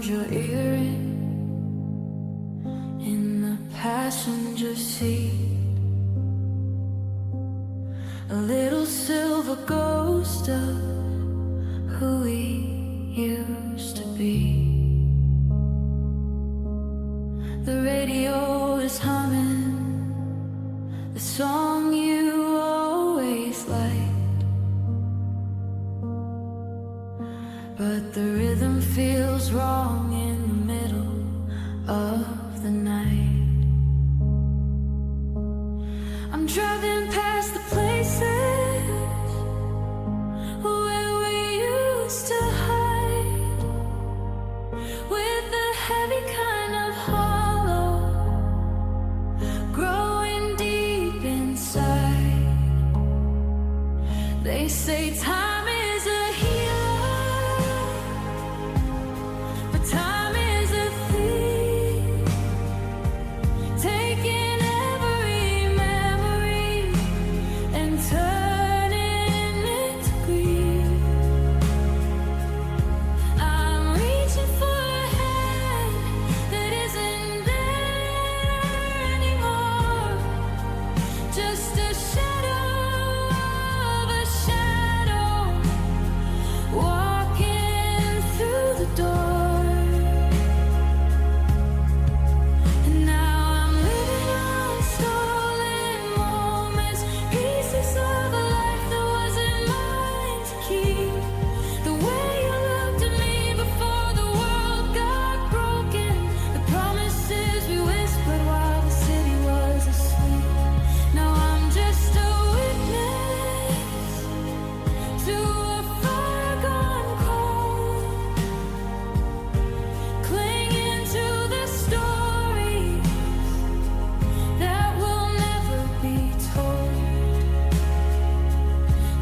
found your earring in the passenger seat. A little silver ghost of who we used to be. The radio is humming the song you always liked, but the rhythm feels wrong in the middle of the night. I'm driving past the places where we used to hide, with the heavy kind of hollow growing deep inside. They say time is a healer, but time is a thief, taking every memory and turning it to grief. I'm reaching for a hand that isn't there anymore, just a shadow of a shadow walking through the door. And now I'm living on stolen moments, pieces of a life that wasn't mine to keep. The way you looked at me before the world got broken, the promises we whispered while the city was asleep. Now I'm just a witness to a fire gone cold, clinging to the stories that will never be told.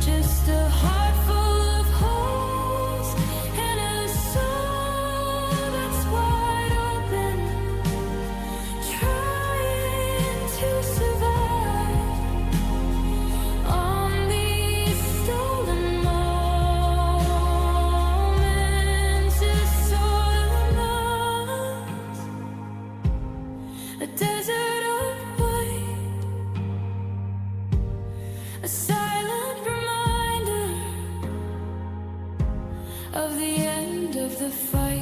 Just a heart full of holes and a soul that's wide open, trying to survive on these stolen moments. Is sort of lost, a desert of white, a silent reminder of the end of the fight.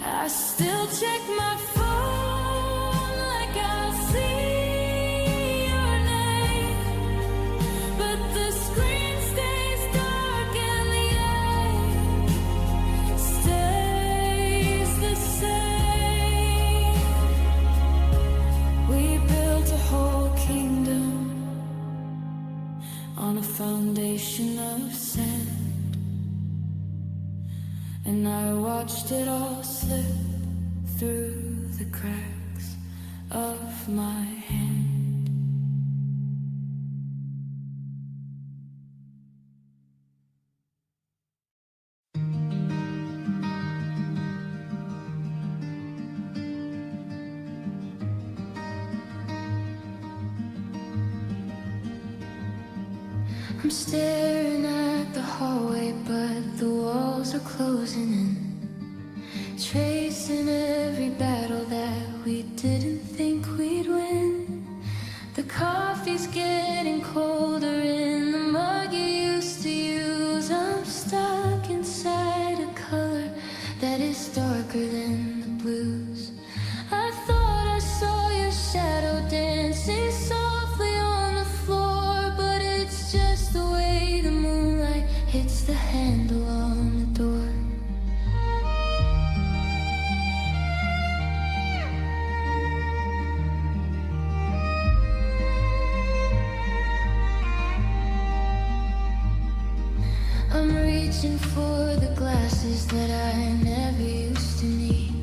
I still check my phone like I'll see your name, but the screen stays dark and the eye stays the same. We built a whole kingdom on a foundation of sand, and I watched it all slip through the cracks of my hand. I'm staring at the hallway, but the walls are closing in, tracing every battle that we didn't think we'd win. The coffee's getting colder in the mug you used to use. I'm stuck inside a color that is darker than the blues. I thought I saw your shadow dancing softly on the floor, but it's just the way the moonlight hits the handle on the door. I'm reaching for the glasses that I never used to need,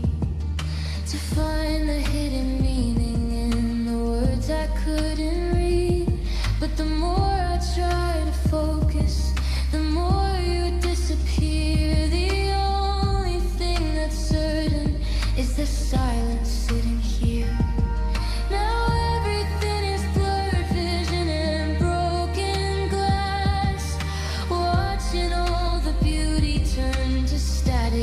to find the hidden meaning in the words I couldn't read. But the more I try to focus, the more you disappear. The only thing that's certain is the silence sitting here. Now everything is blurred vision and broken glass, watching all the beauty turn to static.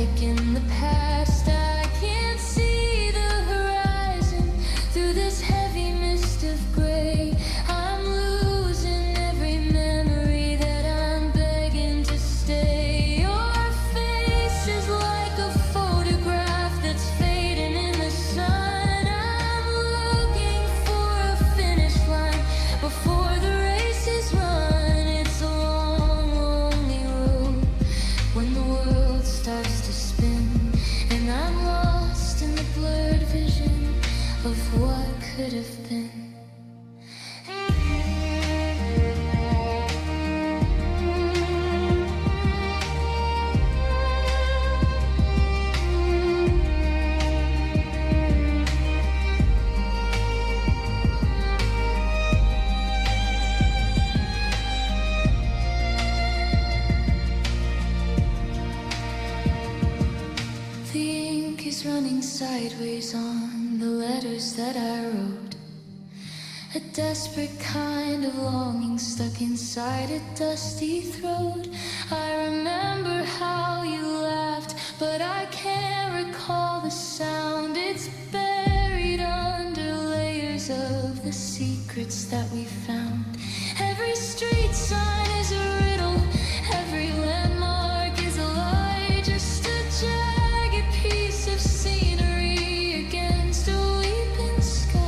sideways on the letters that I wrote. A desperate kind of longing stuck inside a dusty throat. I remember how you laughed, but I can't recall the sound. It's buried under layers of the secrets that we found. Every street sign is a riddle, every landmark is a lie, just a jagged piece of scenery against a weeping sky.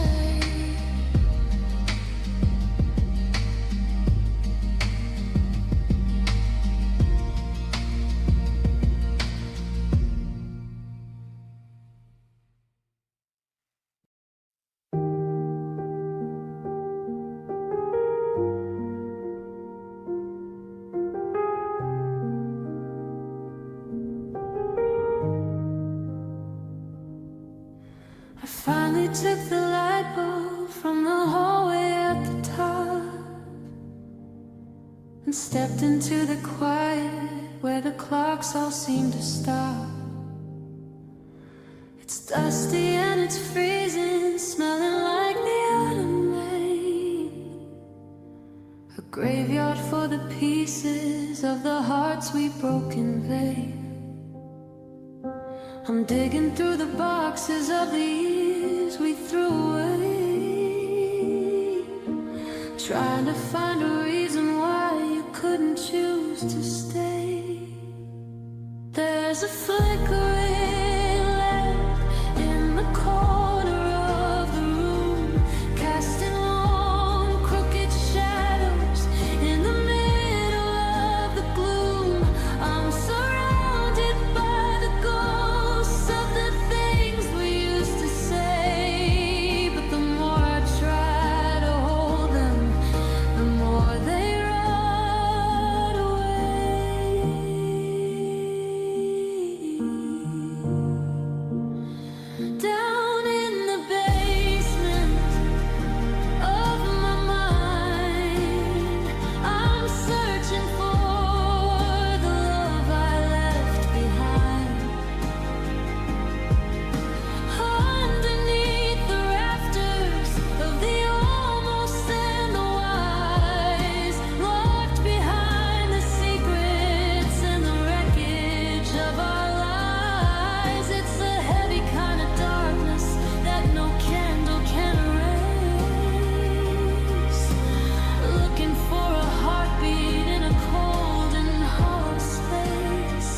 I finally took the light bulb from the hallway at the top and stepped into the quiet where the clocks all seem to stop. It's dusty and it's freezing, smelling like the autumn rain. A graveyard for the pieces of the hearts we broke in vain. I'm digging through the boxes of the years we threw away, trying to find a reason why you couldn't choose to stay. There's a flickering lamp in the corner of the room, casting long, crooked shadows in the middle of the gloom. I'm surrounded by the ghosts of the things we used to say, but the more I try to hold them, the more they run away. Down in the basement of my mind, I'm searching for the love I left behind. Underneath the rafters of the almost and the wise, locked behind the secrets and the wreckage of our lives. It's a heavy kind of darkness that no candle can erase. Looking for a heartbeat in a cold and hollow space.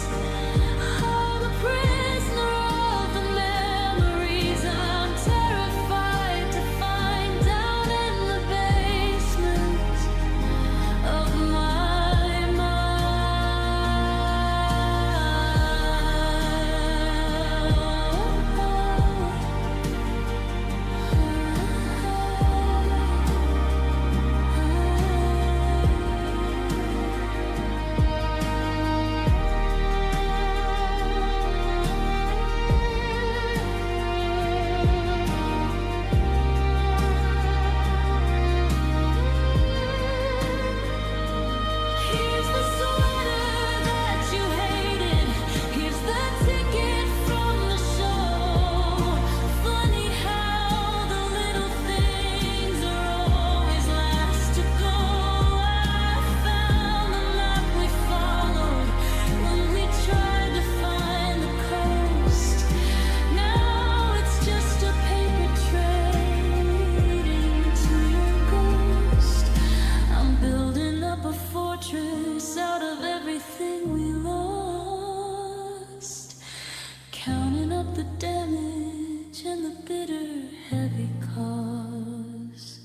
I'm a prisoner of the memories I'm terrified to find down in the basement of my Here's the sweater that you hated. Here's the ticket from the show. Funny how the little things are always last to go. I found the map we followed when we tried to find the coast. Now it's just a paper train to your ghost. I'm building up a fortress out of everything we lost, counting up the damage and the bitter heavy cost.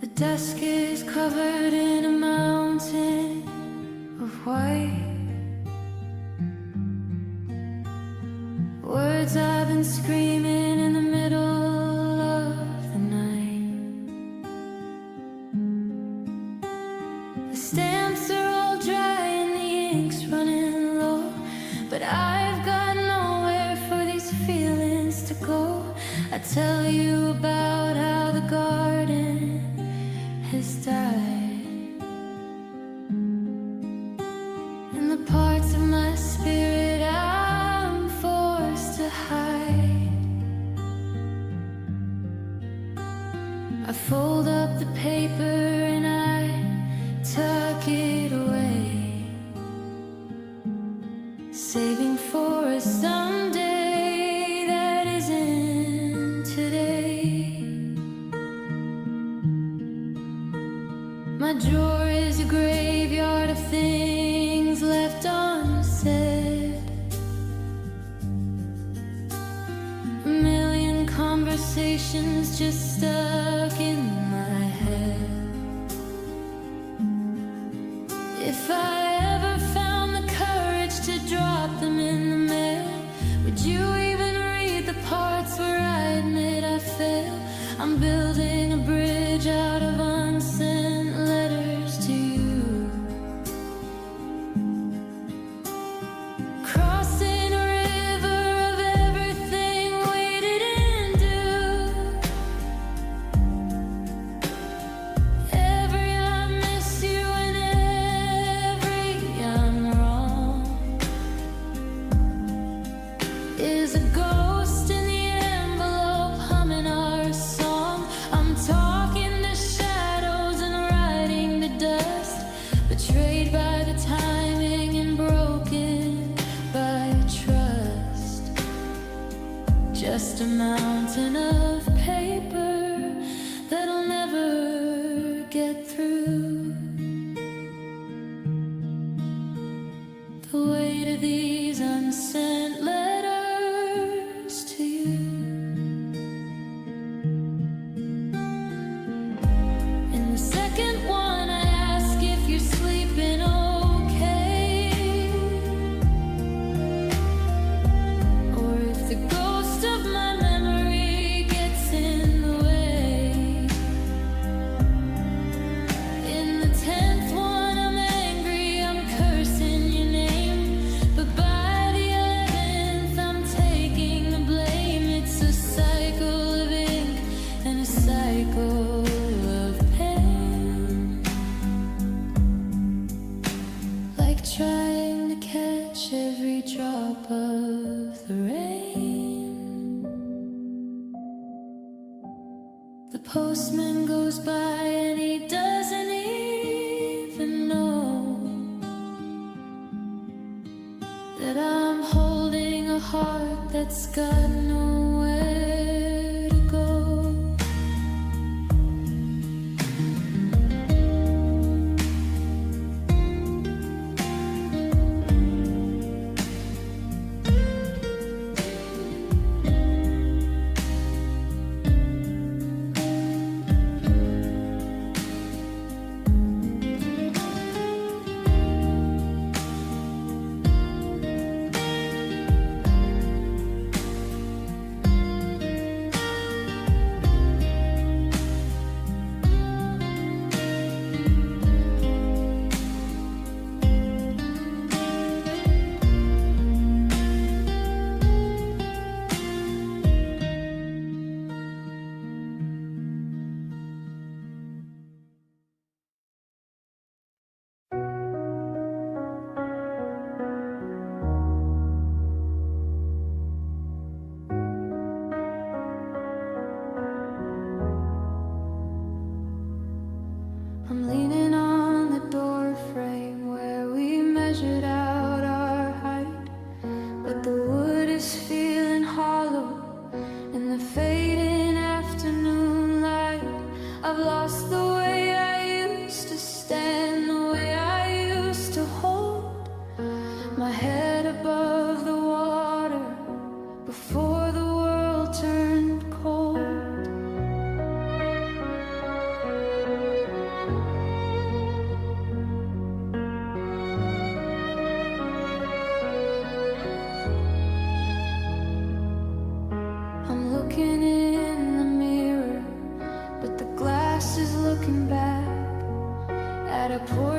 The desk is covered in a mound mountain of white. Words I've been screaming in the middle of the night. The stamps are all dry and the ink's running low, but I've got nowhere for these feelings to go. I tell you about how the garden has died, and the parts of my spirit I'm forced to hide. I fold up the paper and I tuck it away, saving for a someday that isn't today. My drawer is a graveyard of things left unsaid. A million conversations just stuck in my head. If I ever found the courage to drop them in the mail, would you even read the parts where I admit I fail? I'm building a bridge out of unsent letters to you, crossing a river of everything we didn't do. Every I miss you and every I'm wrong is a ghost in the envelope humming our song. I'm talking to shadows and writing to dust, betrayed by the timing and broken by trust. Just a mountain of paper that'll never get through. The weight of these unsent letters to you. In the second one, I ask if you're sleeping okay, or if the ghost of my memory gets in the way. In the 10th one, I'm angry, I'm cursing your name, but by the 11th, I'm taking the blame. It's a cycle of ink and a cycle of pain, like trying to catch every drop of the rain. The postman goes by and he doesn't even know that I'm holding a heart that's got nowhere to go.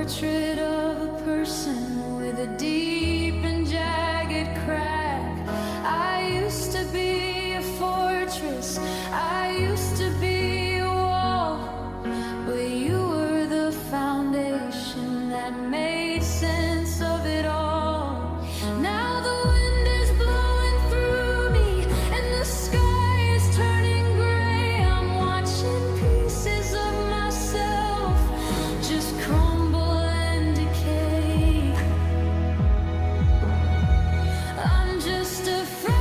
portrait of a person with a deep and jagged crack. I used to be a fortress, I used to be a wall, but you were the foundation that made sense of it all. Now the wind is blowing through me and the sky is turning gray. I'm watching pieces of myself just crumble and decay. I'm just a fragile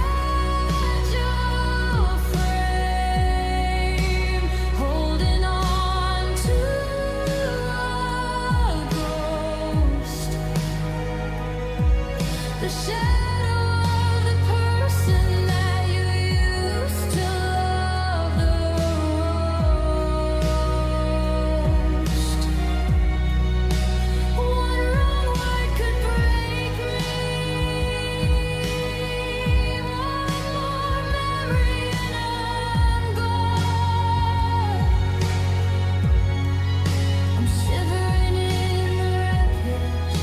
frame holding on to a ghost. The shadow of the person that you used to love the most. One wrong word could break me. One more memory and I'm gone. I'm shivering in the wreckage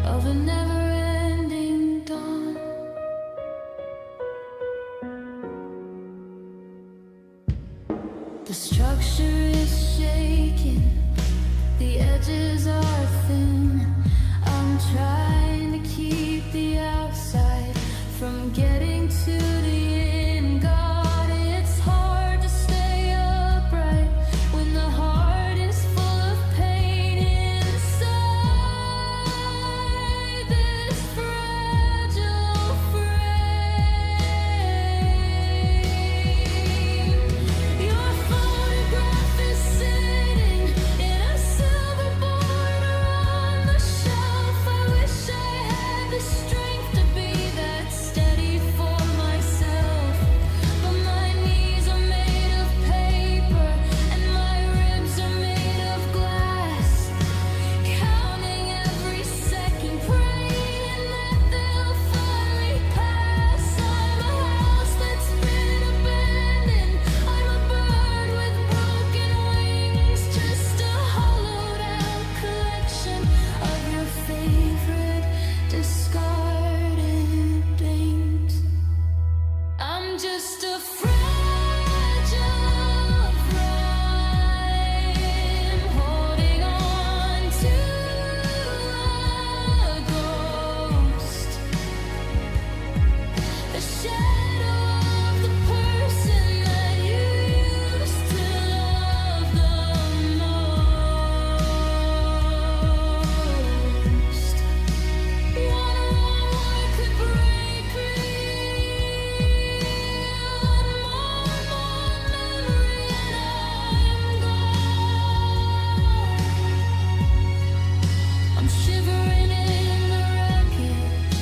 of a never-ending dawn. The structure is shaking, the edges are thin. I'm trying to keep the outside from getting to the end. God, it's hard to stay upright when the heart is full of pain inside this fragile frame. Your photograph is sitting in a silver border on the shelf. I wish I had the strength to be that steady for myself, but my knees are made of paper and my ribs are made of glass. Counting every second, praying that they'll finally pass. I'm a house that's been abandoned. I'm a bird with broken wings, just a hollowed out collection of your favorite discarded things. I'm just a fragile frame holding on to a ghost. The shadow of the person that you used to love the most. One wrong word could break me. One more memory and I'm gone. I'm shivering in the wreckage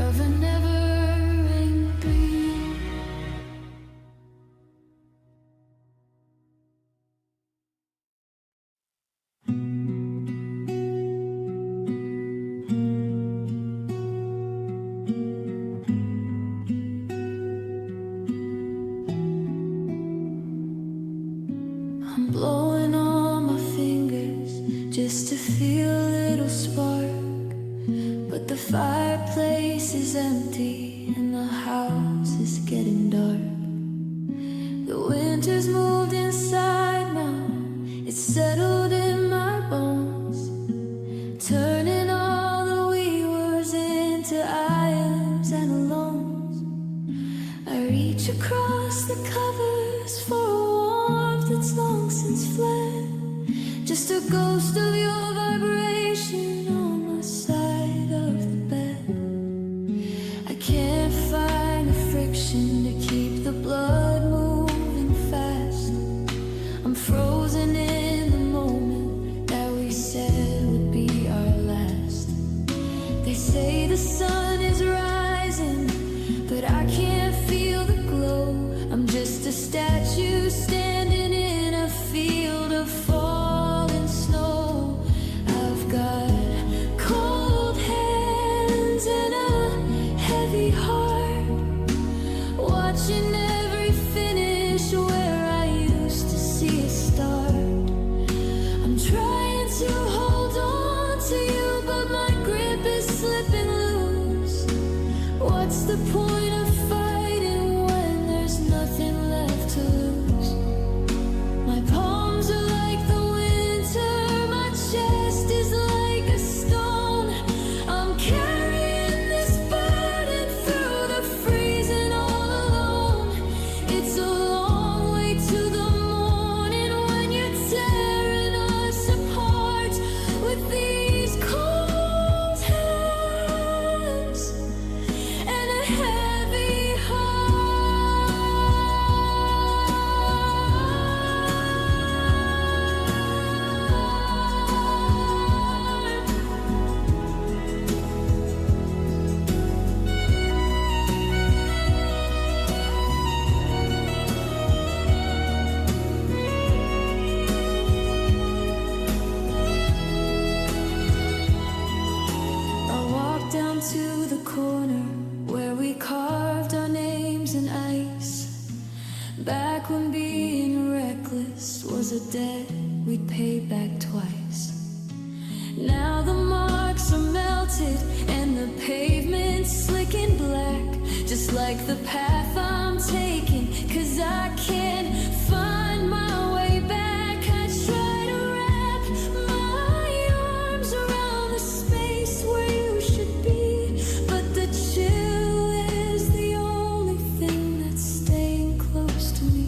of a never-ending dream. I'm blowing on my fingers just to feel a little spark, but the fireplace is empty and the house is getting dark. The winter's moved inside now, it's settled in my bones, turning all the we words into I ams and alones. I reach across the covers for a warmth that's long since fled, just a ghost of your vibration on my side of the bed. I can't find the friction to keep the blood moving fast. I'm frozen in the moment that we said would be our last. They say the sun is rising, but I can't feel the glow. I'm just a statue standing in a field of falling snow. I've got cold hands and a heavy heart, watching every finish away. the corner where we carved our names in ice. Back when being reckless was a debt we'd pay back twice. Now the marks are melted and the pavement's slick and black, just like the path I'm taking, 'cause I can't find my way back. I try to wrap my arms around the space where you should be, but the chill is the only thing that's staying close to me.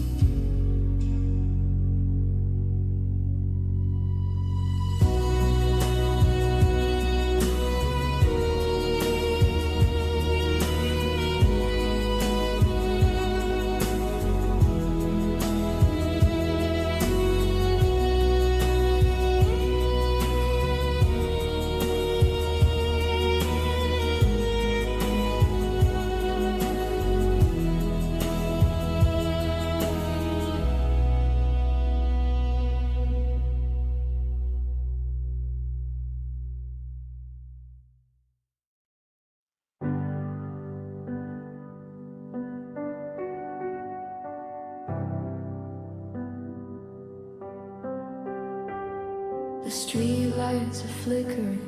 The street lights are flickering,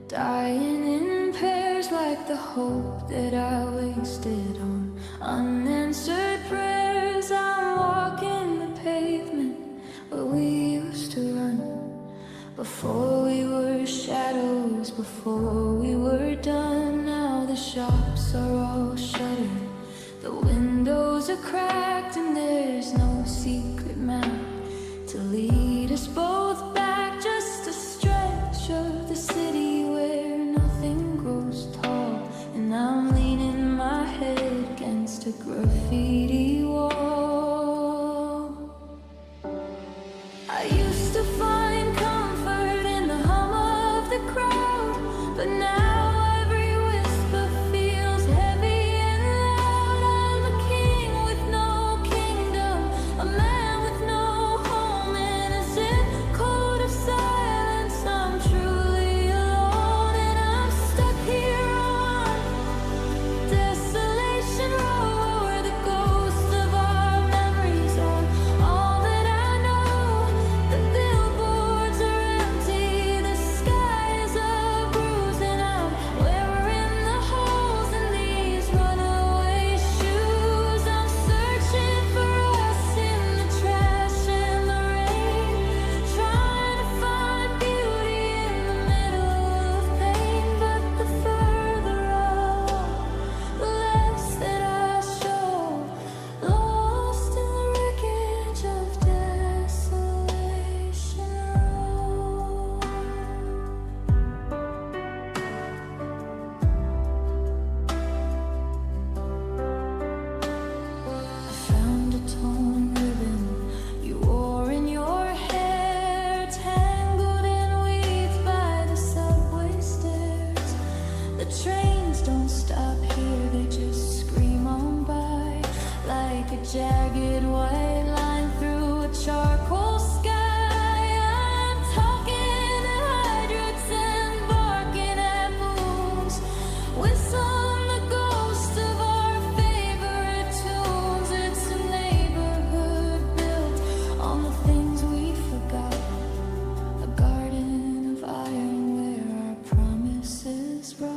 dying in pairs like the hope that I wasted on unanswered prayers. I'm walking the pavement where we used to run, before we were shadows, before we were done. Now the shops are all shuttered, the windows are cracked, and there's no secret map to lead us both back. Just a stretch of the city where nothing grows tall, and I'm leaning my head against a graffiti wall. I used to find comfort in the hum of the crowd, but now every whisper feels heavy and loud. I'm a king with no kingdom, a man with no home, in a zip code of silence. I'm truly alone, and I'm stuck here on Desolation Row, where the ghosts of our memories are all that I know. The billboards are empty, the sky is a bruise, and I'm wearing the holes in these runaway shoes. I'm searching for us in the trash and the rain, trying to find beauty in the middle of pain. But the further up, the less that I show, lost in the wreckage of Desolation Row. I found a torn ribbon you wore in your hair, tangled in weeds by the subway stairs. The trains don't stop here, they just scream on by, like a jagged white line through a charcoal sky. I'm talking to hydrants and barking at moons, whistling the ghost of our favorite tunes. It's a neighborhood built on the things we forgot, a garden of iron where our promises rot.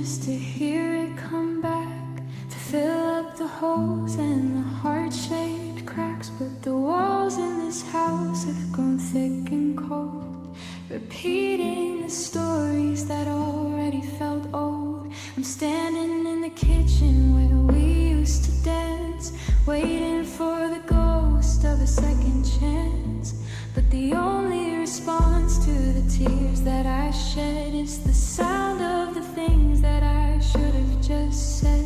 just to hear it come back, to fill up the holes and the heart-shaped cracks. But the walls in this house have grown thick and cold, repeating the stories that already felt old. I'm standing in the kitchen where we used to dance, waiting for the ghost of a second chance. But the only response to the tears that I shed is the sound of the things that I should have just said.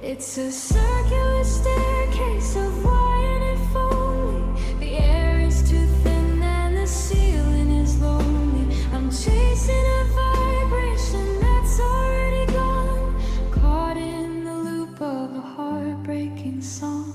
It's a circular staircase of why and if only. The air is too thin and the ceiling is lonely. I'm chasing a vibration that's already gone, caught in the loop of a heartbreaking song.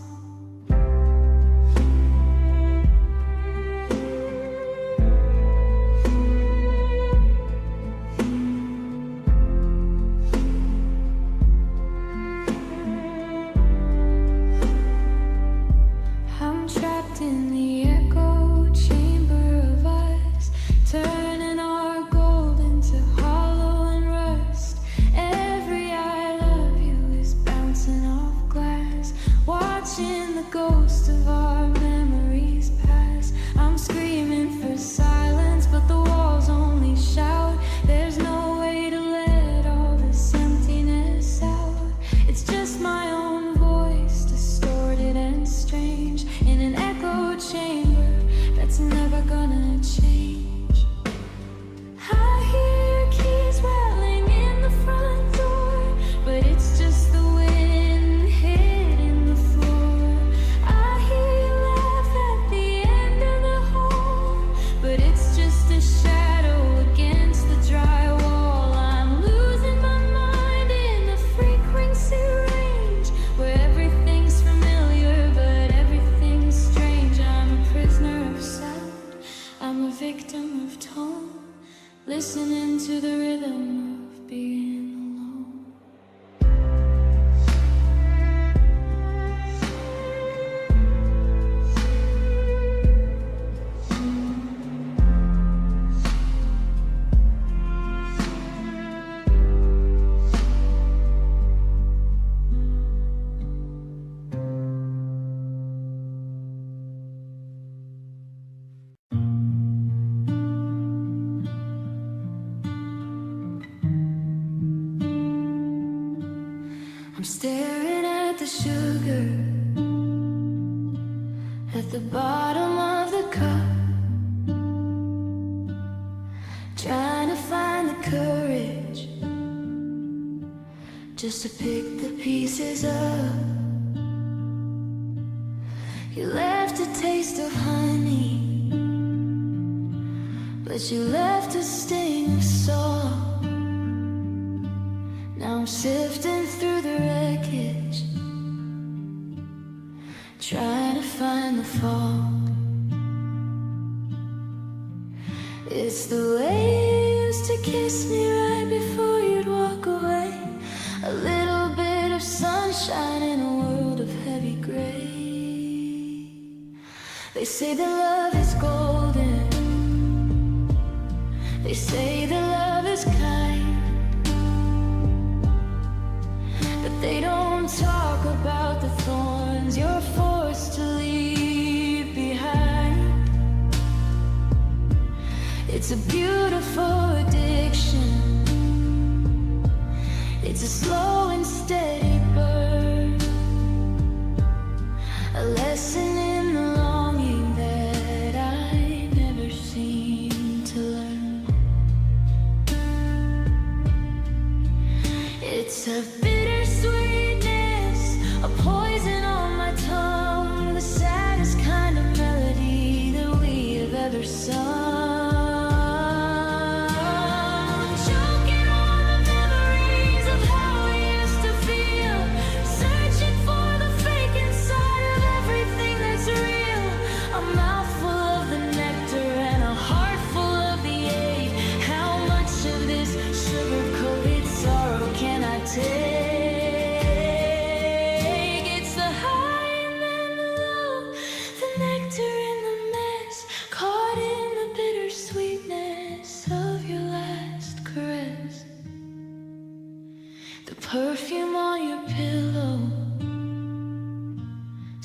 In the echo chamber of us, turning our gold into hollow and rust. Every I love you is bouncing off glass, watching the ghost of our memories pass. I'm screaming for silence, but the walls only shout. There's no way to let all this emptiness out. It's just my own voice, distorted and strange, in an echo chamber that's never gonna change. I hear your keys rattling in the front door, but it's just the wind hitting the floor. I hear you laugh at the end of the hall, but it's just a shadow against the drywall. I'm losing my mind in the frequency range, where everything's familiar but everything's strange. I'm a prisoner of sound, I'm a victim of tone, listening to the rhythm of being alone. I'm staring at the sugar at the bottom of the cup, trying to find the courage just to pick the pieces up. You left a taste of honey, but you left a sting of salt. Now I'm sifting through the wreckage, trying to find the fault. It's the way you used to kiss me right before you'd walk away. A little bit of sunshine in a world of heavy gray. They say that love is golden, they say that love is kind, but they don't talk about the thorns you're forced to leave behind. It's a beautiful addiction, it's a slow and steady burn, a lesson in the longing that I never seem to learn. It's a bittersweetness, a poison on my tongue, the saddest kind of melody that we have ever sung. Choking on the memories of how I used to feel.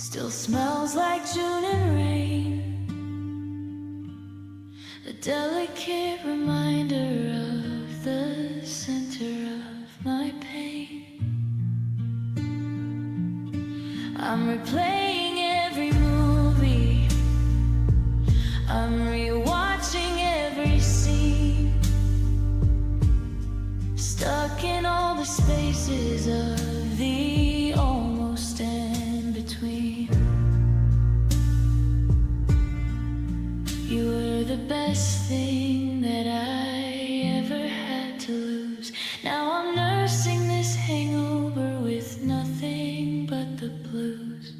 still smells like June and rain. A delicate reminder of the center of my pain. I'm replaying every movie, I'm rewatching every scene, stuck in all the spaces of the almost and between. You were the best thing that I ever had to lose. Now I'm nursing this hangover with nothing but the blues.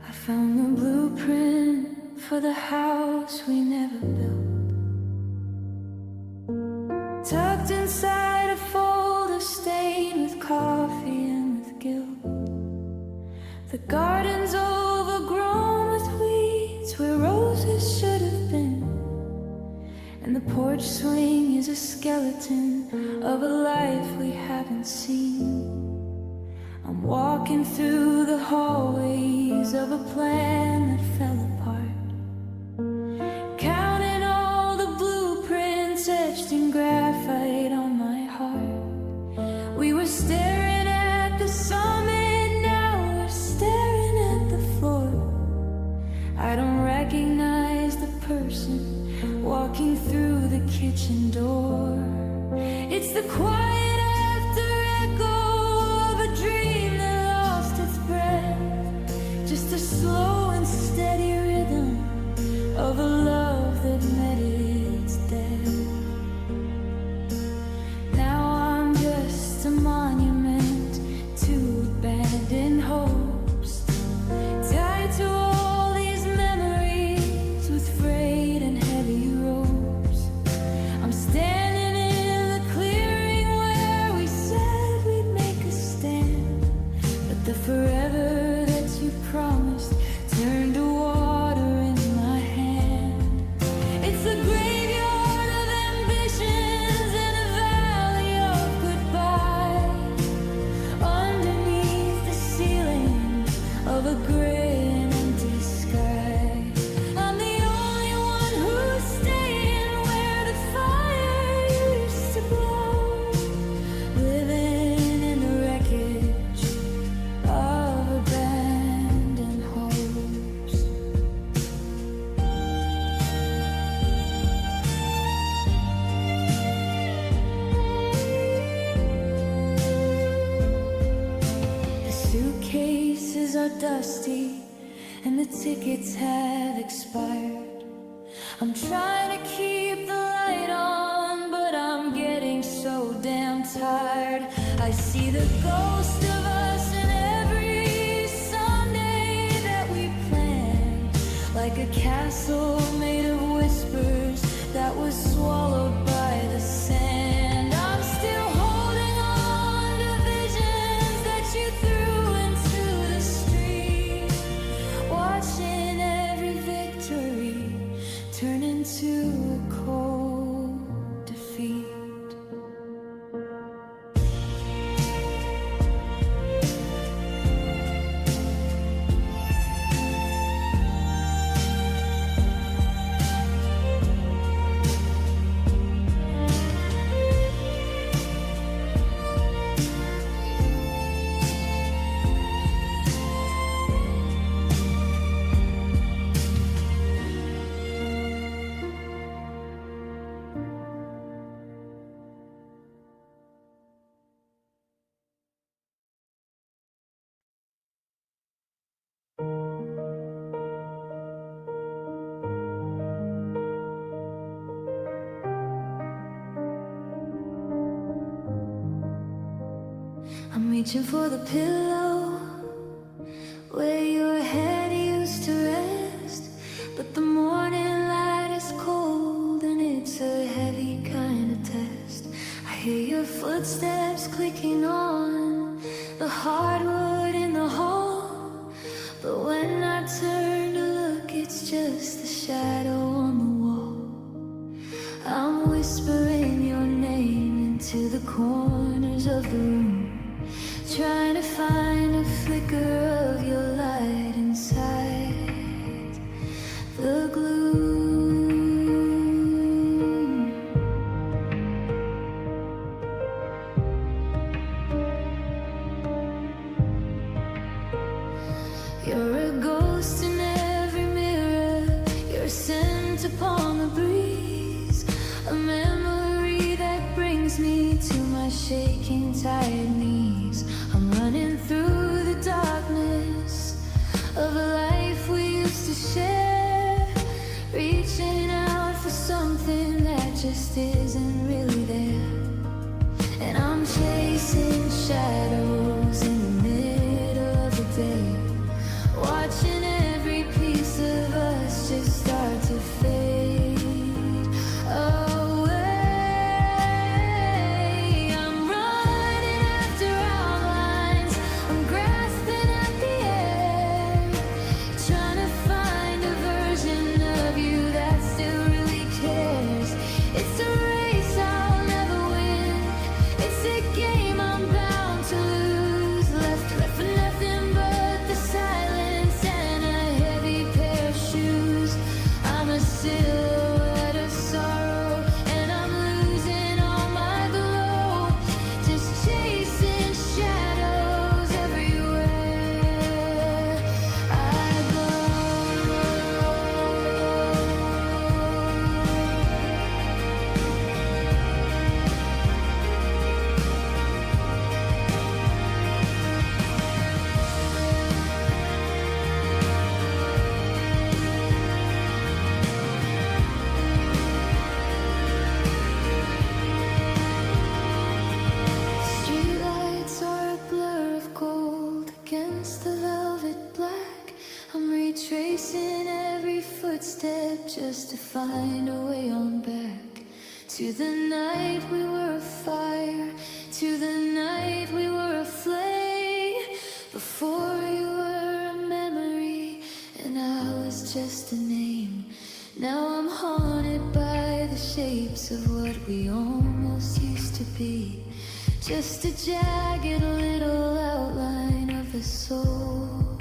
I found the blueprint for the house we never built, tucked inside a folder stained with coffee and with guilt. The garden's overgrown with weeds where roses should have been, and the porch swing is a skeleton of a life we haven't seen. I'm walking through the hallways of a plan that fell apart, counting all the blueprints etched in graphite on my heart. We were staring at the summit, now we're staring at the floor. I don't recognize the person walking through the kitchen door. It's the quiet after echo of a dream that lost its breath, just a slow and steady rhythm of a love that met its death. Now I'm just a monument to abandoned hopes, tied to all these memories with frayed and heavy ropes. I'm standing in the clearing where we said we'd make a stand, but the forever that you promised turned to water in my hand. It's the graveyard of ambitions and a valley of goodbye, underneath the ceiling of a gray and empty sky. I'm the only one who's staying where the fire used to blow, living in the wreckage of abandoned hopes. The suitcases are dusty and the tickets have expired. I'm trying to keep the light on, but I'm getting so damn tired. I see the ghost of us in every Sunday that we planned, like a castle made of whispers that was swallowed by the sand. I'm still holding on to visions that you threw into the street, watching every victory turn into a cold defeat. I'm reaching for the pillow where your head used to rest, but the morning light is cold and it's a heavy kind of test. I hear your footsteps clicking on the hardwood in the hall, but when is just a shadow on the wall. I'm whispering your name into the corners of the room, trying to find a flicker of your light inside the gloom. You're a ghost in every mirror, you're a scent upon the breeze, a memory that brings me to my shaking, tired knees. I'm running through the darkness of a life we used to share, reaching out for something that just isn't really there. And I'm chasing shadows in the middle of the day, watching every piece of us just start to fade away. I'm running after outlines, I'm grasping at the air, trying to find a version of you that still really cares. It's a race I'll never win, it's a game I'm bound to lose, left for nothing but the silence and a heavy pair of shoes. I'm a silhouette of sorrow and I'm losing all my glow, just chasing shadows everywhere I go. Streetlights are a blur of gold against the velvet black. I'm retracing every footstep just to find a way on back to the night we were afire, to the night we were aflame. Before you were a memory and I was just a name. Now I'm haunted by the shapes of what we almost used to be, just a jagged little outline of the soul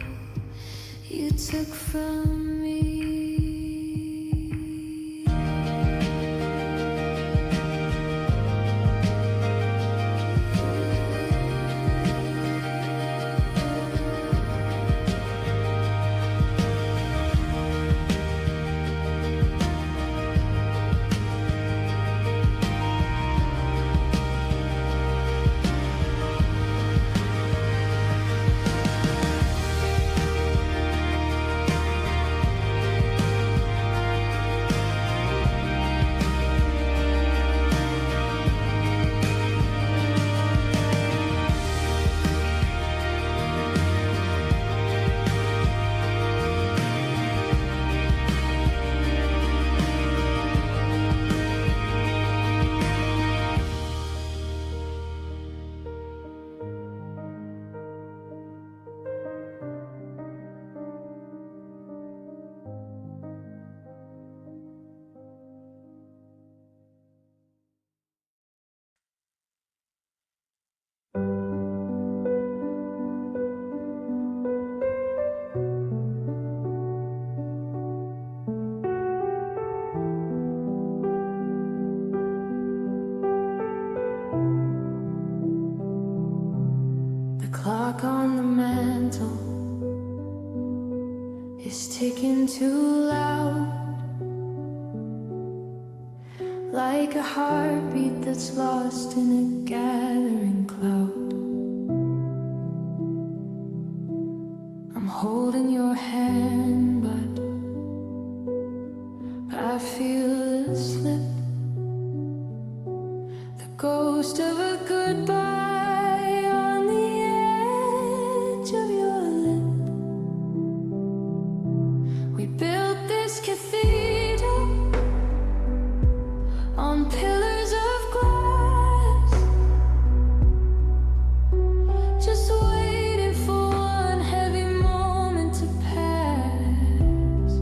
you took from me. The clock on the mantle is ticking too loud, like a heartbeat that's lost in a gathering cloud. I'm holding your hand, but I feel the slip, the ghost of a goodbye on the edge of your lip. We built this cathedral on pillars of glass, just waiting for one heavy moment to pass.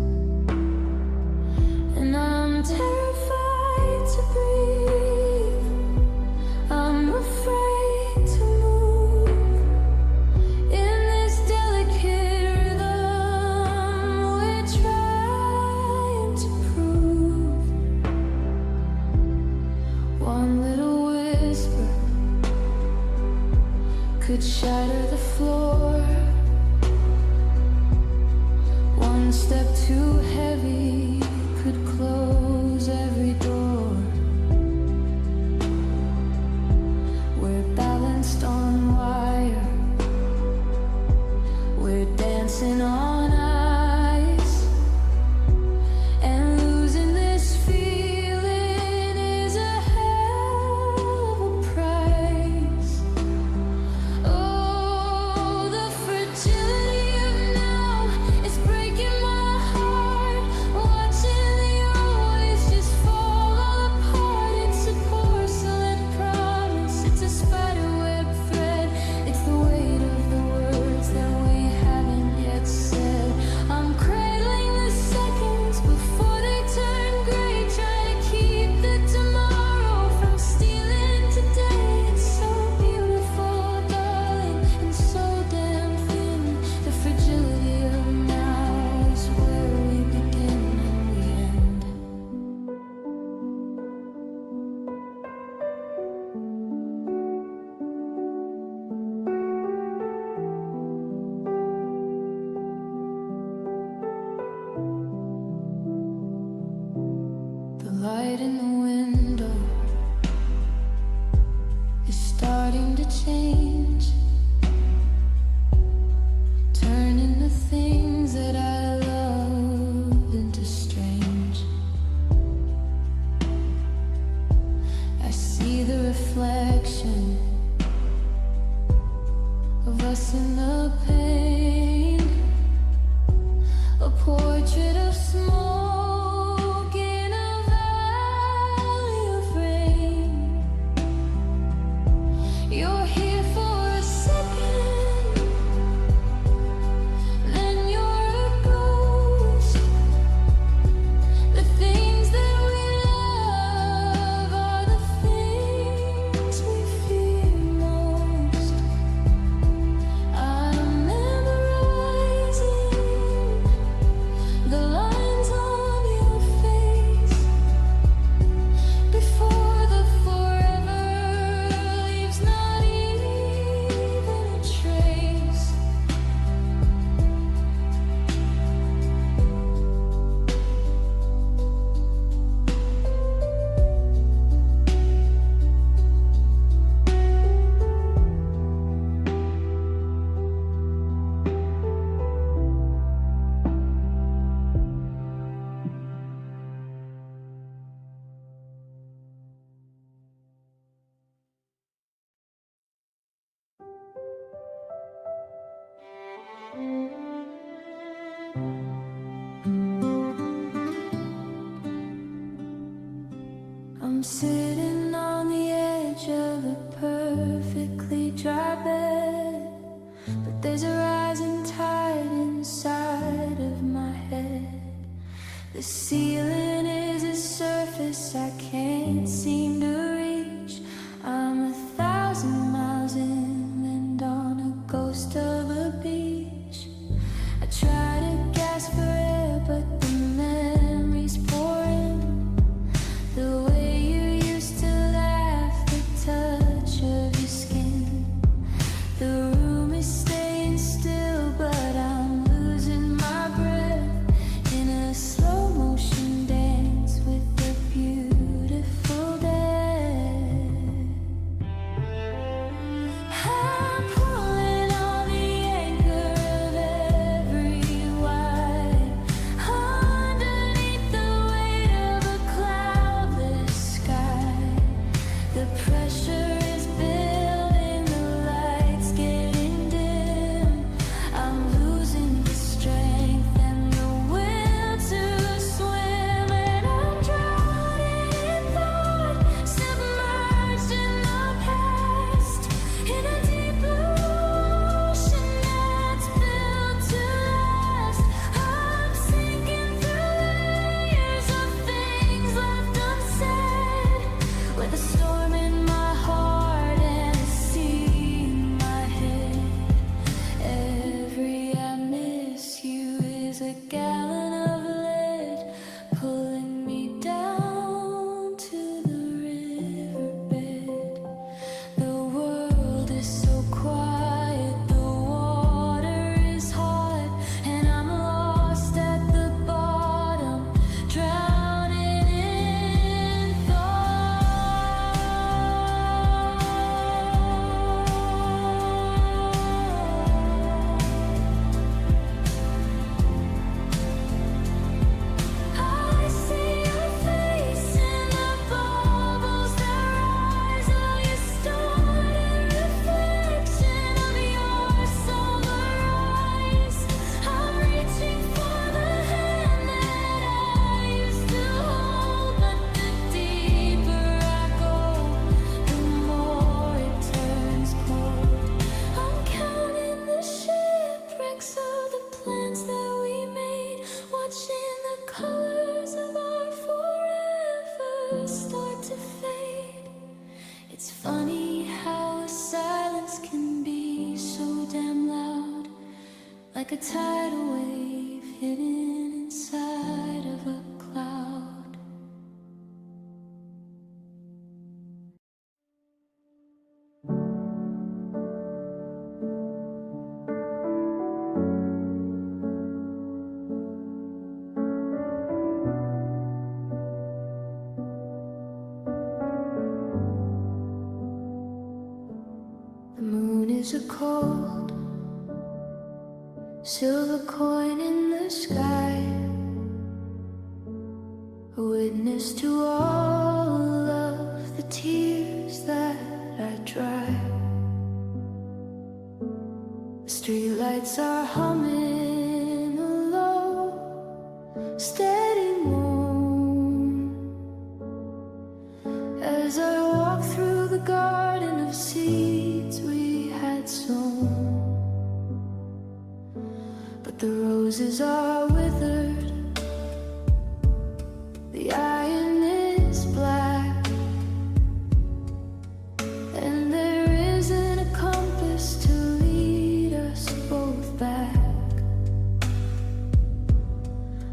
like a tidal wave hidden inside of a cloud. The moon is a cold silver coin in the sky, a witness to all of the tears that I dry. The streetlights are humming a low, steady moan as I walk through the garden of seeds we had sown. But the roses are withered, the iron is black, and there isn't a compass to lead us both back.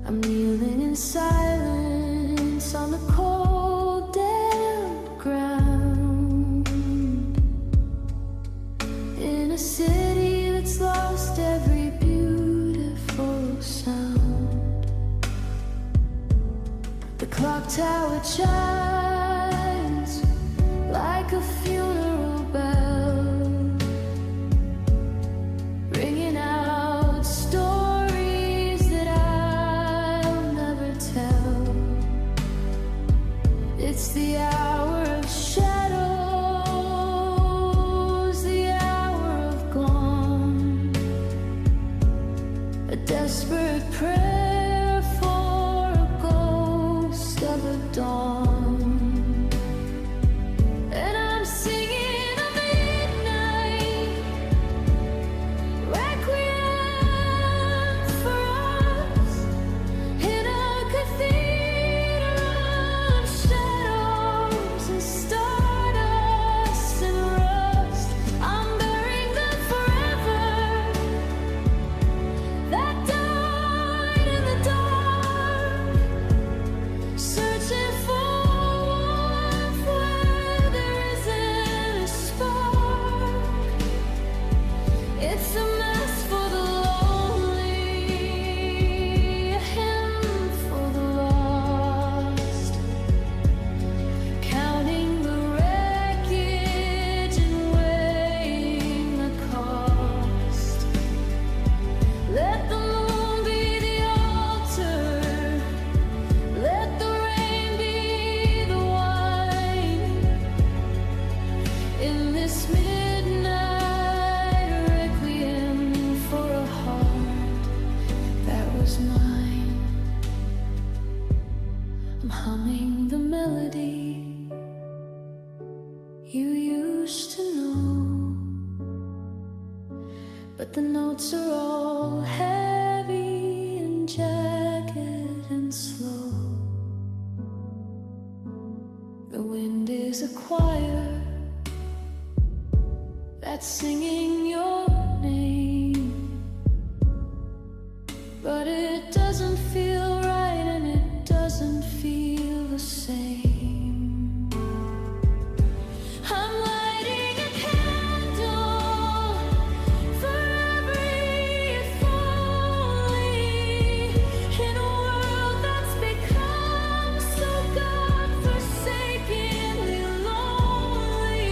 I'm kneeling in silence on the cold, damp ground in a city that's lost every sound. The clock tower chimes like a funeral bell, ringing out stories that I'll never tell. It's the hour of shadows, the hour of gone, a desperate prayer for a ghost of a dawn. And I'm singing a midnight requiem for us in a cathedral of shadows and stardust and rust. I'm burying them forever that died in the dark, searching for warmth where there isn't a spark. It's a mass for the lonely, a hymn for the lost, counting the wreckage and weighing the cost. Let the moon be the altar, let the rain be the wine, in this midnight requiem for a heart that was mine. I'm humming the melody you used to know, but the notes are all heavy and jagged and slow. The wind is a choir that's singing your name, but it doesn't feel right and it doesn't feel the same. I'm lighting a candle for every if only in a world that's become so God-forsakenly lonely.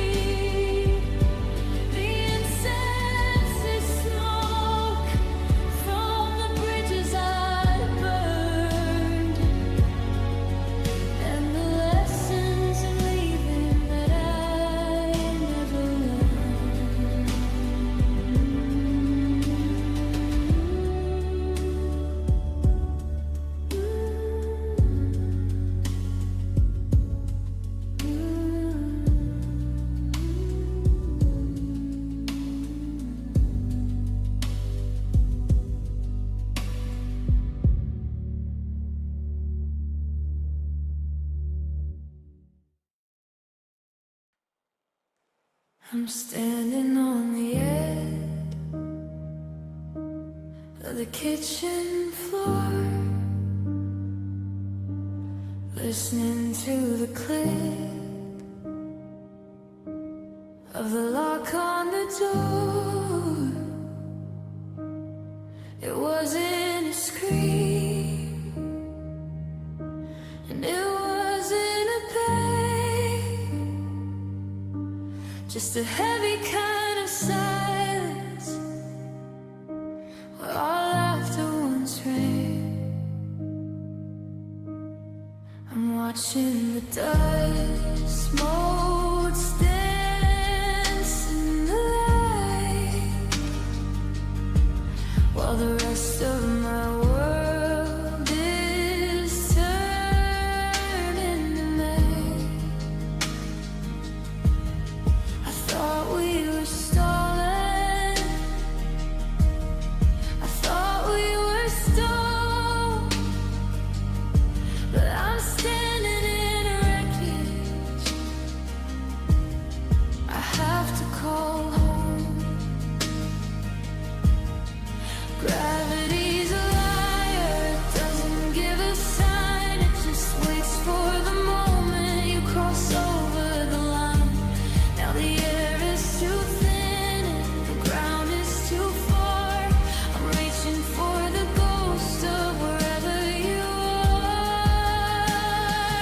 The incense is smoke from the bridges I burned, and the lessons in leaving that I never learned. I'm standing on the edge of the kitchen floor, listening to the click of the lock on the door. It wasn't a scream, and it wasn't a pain, just a heavy kind of silence where all laughter once rang. I'm watching the dust motes dance in the light, while the rest of my world is turning to May. I thought we were stolen, I thought we were stoned, but I'm standing in a wreckage I have to call home. Gravity's a liar, it doesn't give a sign, it just waits for the moment you cross over the line. Now the air is too thin and the ground is too far. I'm reaching for the ghost of wherever you are.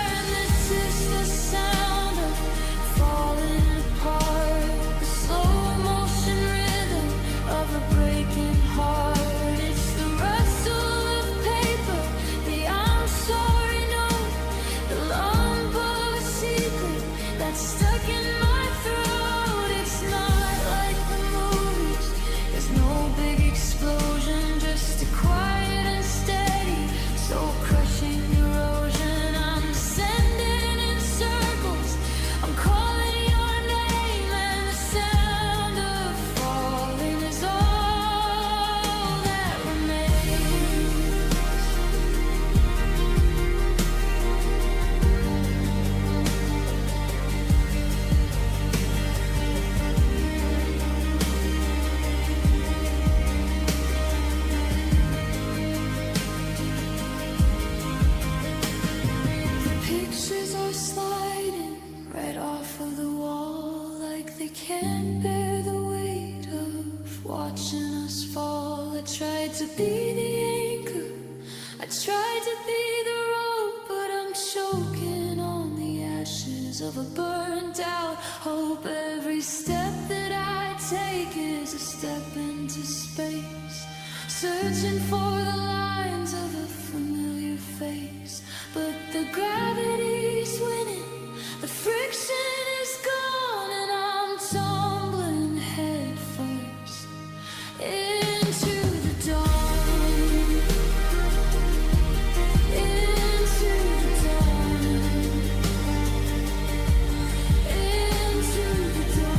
And this is the sound of falling apart, the slow motion rhythm of a breaking heart. It's the rustle of paper, the I'm sorry note, the lump of a secret that's stuck in my throat. It's not like the movies, there's no big explosion, just a quiet and steady, soul crushing erosion. I'm descending in circles, I'm calling your name, and the sound of falling is all that remains. The pictures are sliding right off of the wall, like they can't bear the weight of watching us fall. I tried to be the anchor, I tried to be the rope, but I'm choking on the ashes of a burnt out hope. Every step that I take is a step into space, searching for the lines of a familiar face. But the gravity's winning, the friction is gone, and I'm tumbling head first into the dawn, into the dawn, into the dawn.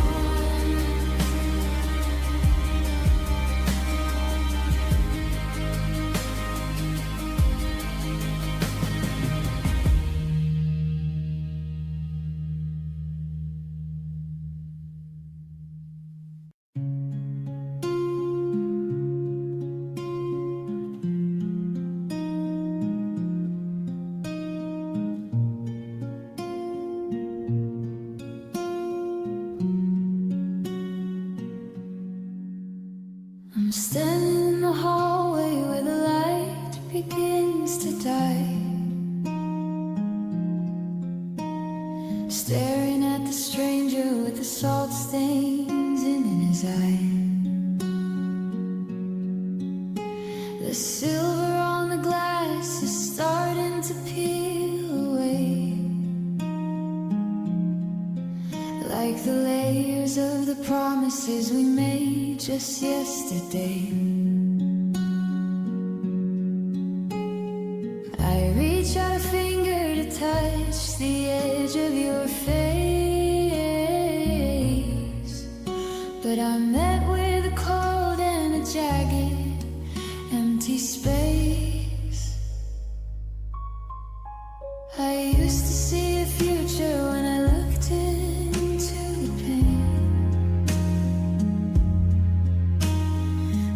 I'm standing in the hallway where the light begins to die, staring at the stranger with the salt stains in his eye. The silver on the glass is starting to peel away, like the layers of the promises we made just yesterday. I reach out a finger to touch the edge of your face, but I'm met with a cold and a jagged, empty space. I used to see a future when I looked into the pain.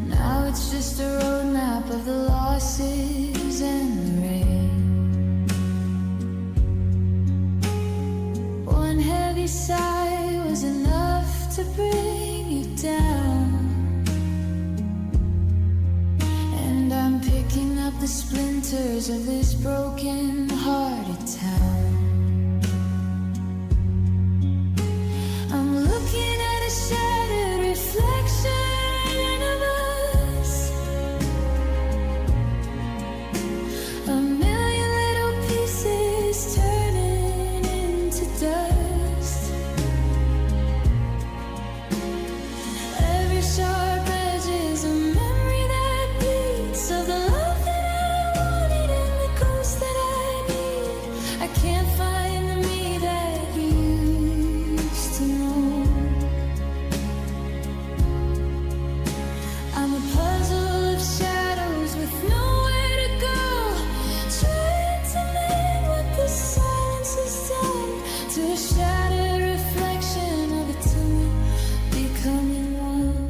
Now it's just a road map the splinters of this broken-hearted town. I'm looking at a shattered reflection of us. A million little pieces turning into dust. Every sharp edge is a memory that bleeds of the love that I wanted and the ghost that I need. I can't find the me that you used to know. I'm a puzzle of shadows with nowhere to go, trying to mend what the silence has done to a shattered reflection of a two becoming one.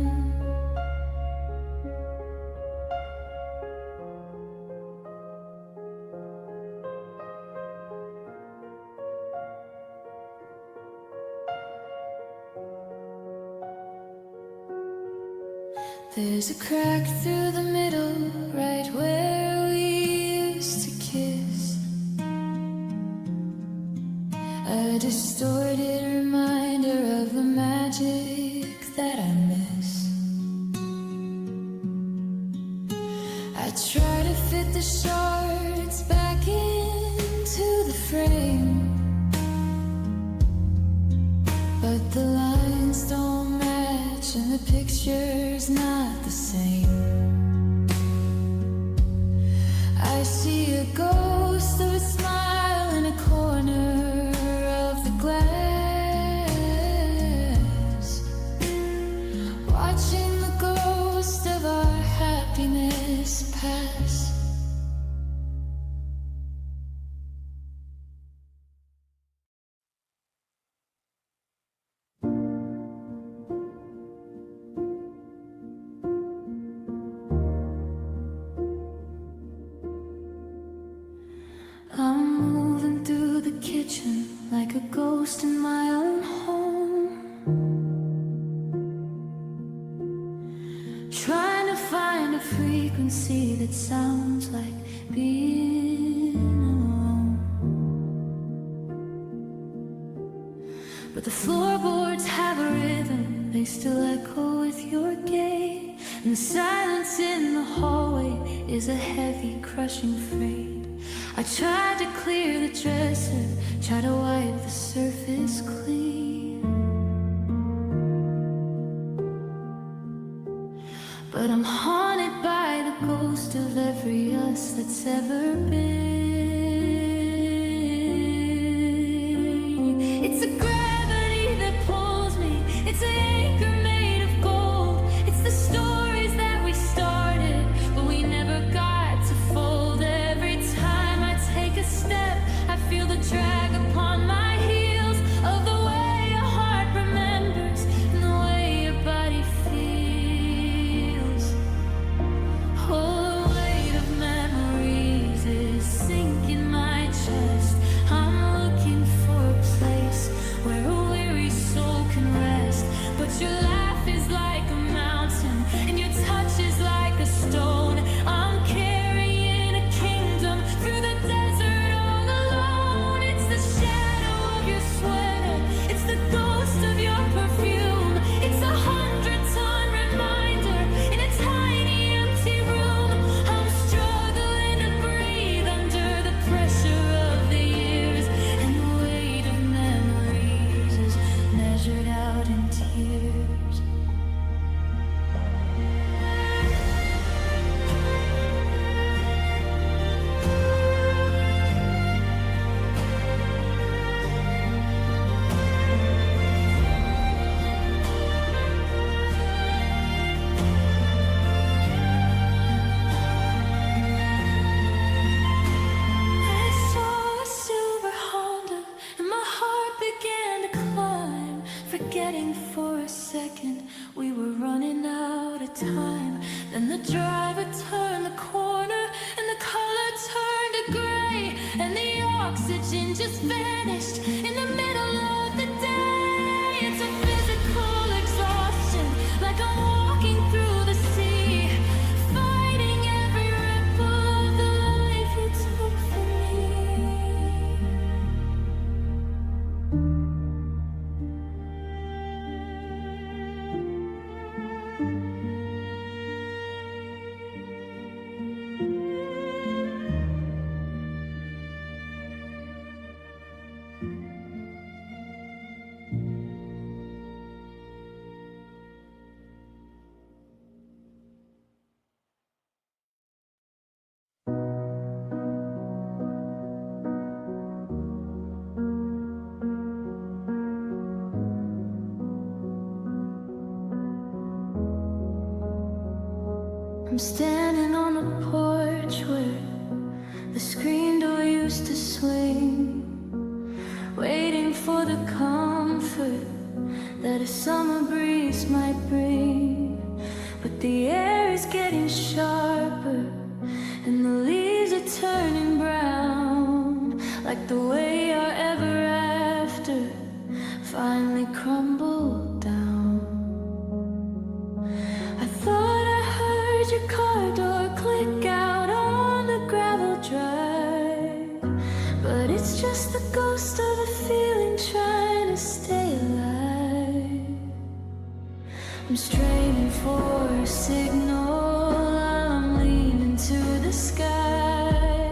There's a crack through the middle, right where we used to kiss. A distorted reminder of the magic that I miss. I try to fit the shards back into the frame, but the lines don't match and the picture's not the same. I see a ghost of a smile in a corner of the glass, watching the ghost of our happiness pass. I'm moving through the kitchen like a ghost in my own home, trying to find a frequency that sounds like being alone. But the floorboards have a rhythm, they still echo with your gait, and the silence in the hallway is a heavy, crushing freight. I tried to clear the dresser, try to wipe the surface clean, but I'm haunted by the ghost of every us that's ever been. It's a gravity that pulls me, it's an anchor made of gold. It's the stories that we started, but we never got to fold. Every time I take a step, I feel the drag upon my heels of the way your heart remembers and the way your body feels. Oh, the weight of memories is sinking standing on the porch where the screen door used to swing, waiting for the comfort that a summer breeze might bring. But the air is getting sharper and the leaves are turning brown, like the way our ever after finally crumbled down. I thought I heard your car door click out on the gravel drive, but it's just the ghost of a feeling trying to stay alive. I'm straining for a signal, I'm leaning to the sky,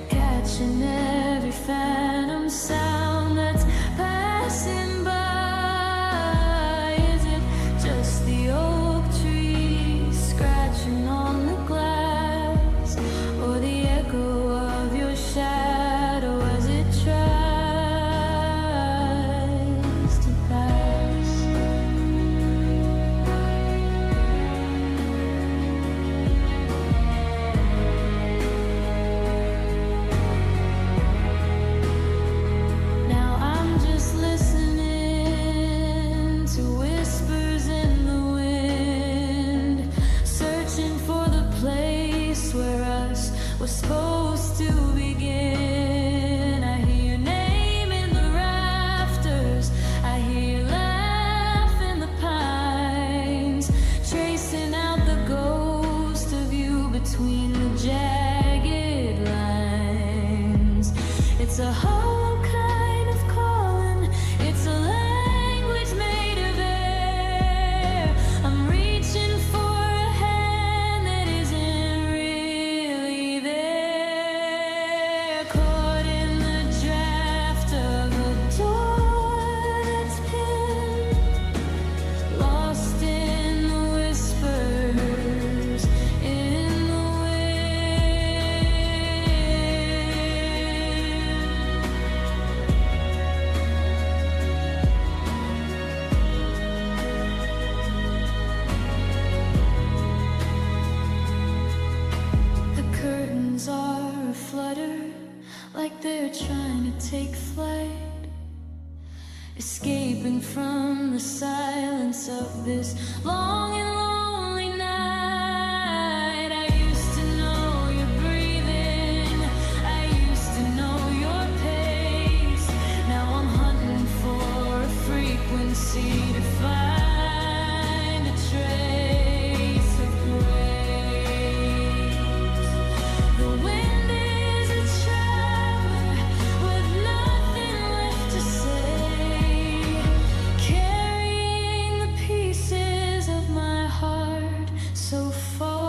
catching every phantom sound that's passing by. Is it just the oak trees scratching on the glass, or the echo of your shadow as it tries to pass? Now I'm just listening to whispers in the wind, searching for the place where us was supposed to begin. I hear your name in the rafters, I hear you laugh in the pines, tracing out the ghost of you between the jagged lines. It's a hollow kind of calling, it's a language made of air. I'm reaching for a hand that isn't really there, caught in the draft of a door that's pinned, lost in the whispers in the wind. The curtains are aflutter, like they're trying to take flight, escaping from the silence of this long and lonely night. I used to know your breathing, I used to know your pace. Now I'm hunting for a frequency to find a trace of grace. The wind is a traveler with nothing left to say, carrying the pieces of my heart so far.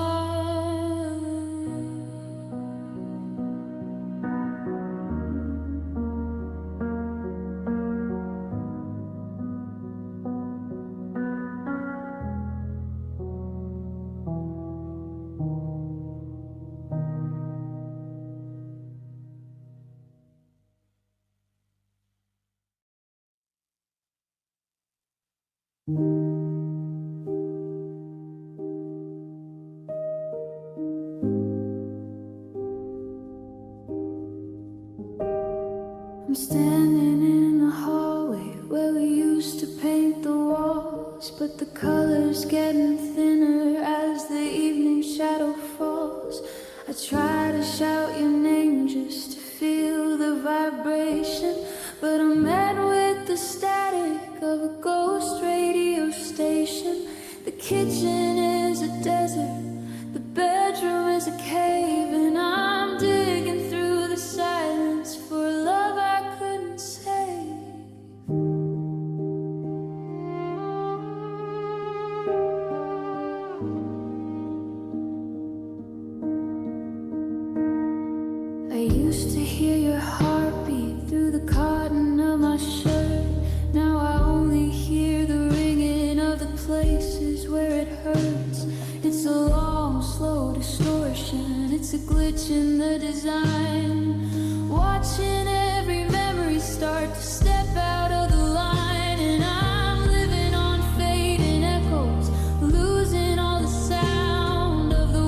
I'm standing in the hallway where we used to paint the walls, but the colors getting thinner as the evening shadow falls. I try to shout your name just to feel the vibration, but I'm met with the static of a ghost radio station. The kitchen is a desert, the bedroom is a cave, and I'm digging through the silence for love I couldn't save. I used to hear your heartbeat through the cotton of my shirt. Now I only hear the ringing of the places where it hurts. It's a long, slow distortion, it's a glitch in the design, watching every memory start to step out of the line. And I'm living on fading echoes, losing all the sound of the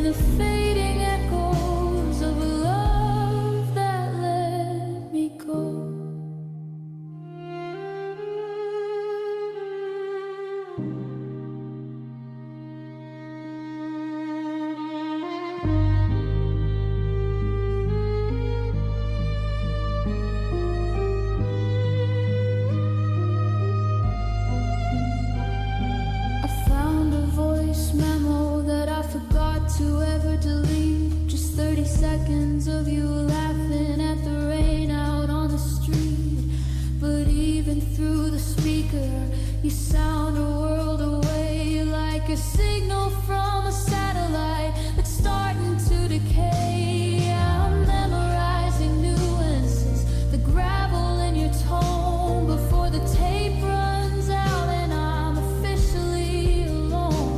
the fading echoes of a love that let me go. To ever delete just 30 seconds of you laughing at the rain out on the street. But even through the speaker, you sound a world away, like a signal from a satellite that's starting to decay. I'm memorizing nuances, the gravel in your tone before the tape runs out and I'm officially alone.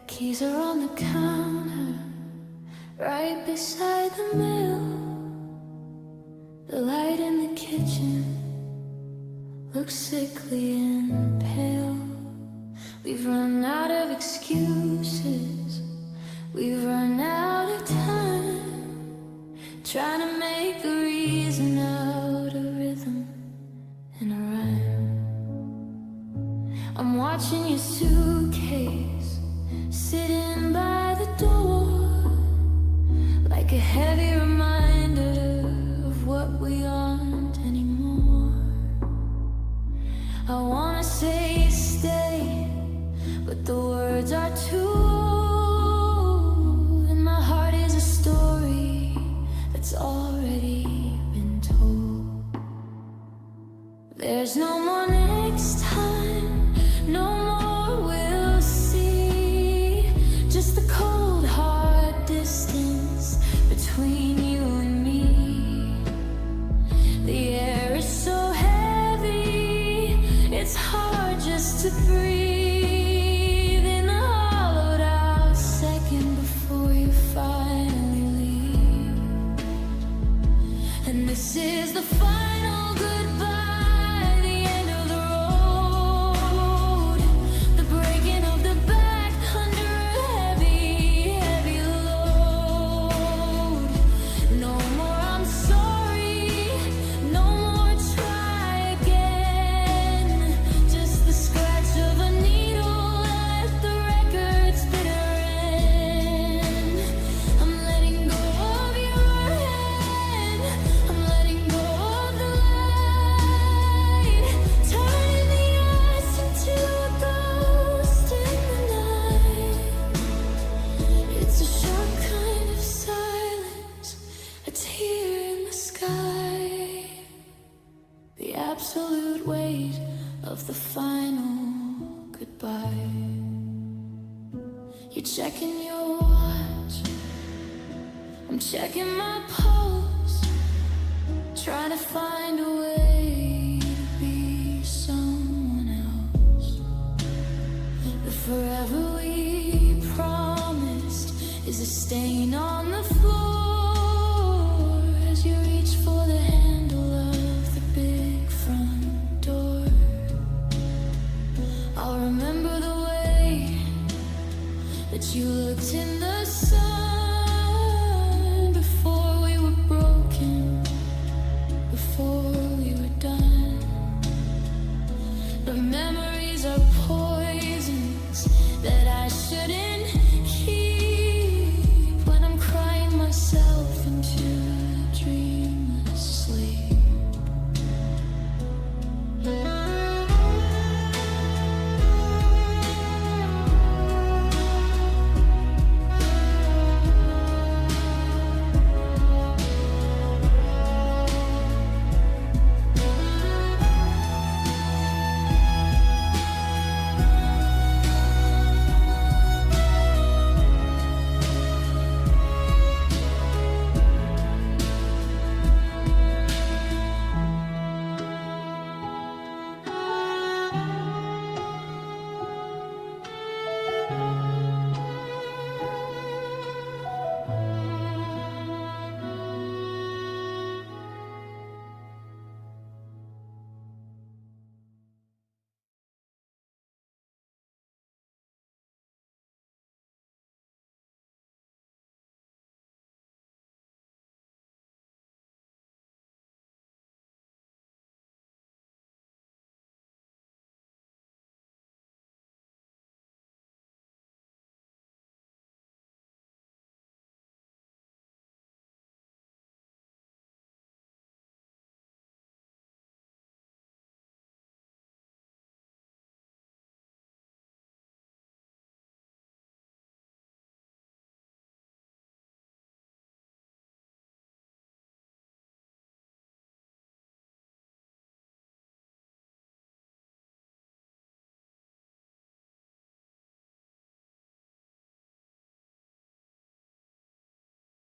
Keys are on the counter, right beside the mill. The light in the kitchen looks sickly and pale. We've run out of excuses, we've run out of time, trying to make a reason out of rhythm and a rhyme. I'm watching your suitcase sitting by the door, like a heavy reminder of what we aren't anymore. I wanna say stay, but the words are too old, and my heart is a story that's already been told. There's no more next time, no more we'll see, just the cold hard distance between you and me. The air is so heavy, it's hard just to breathe in the hollowed out second before you finally leave. And this is the final goodbye, the end of the road, the breaking of the back under a heavy, heavy load. No more I'm sorry, no more try again, just the scratch of a needle at the record's bitter end. I'm letting go of your hand, I'm letting go of the light, turning the ice into a ghost in the night. It's a sharp kind of silence, a tear in the sky, the absolute weight of the final goodbye. You're checking your watch, I'm checking my pulse, trying to find a way to be someone else. The forever we promised is a stain on the floor as you reach for the handle of the big front door. I'll remember the way that you looked in the sun before we were broken dream.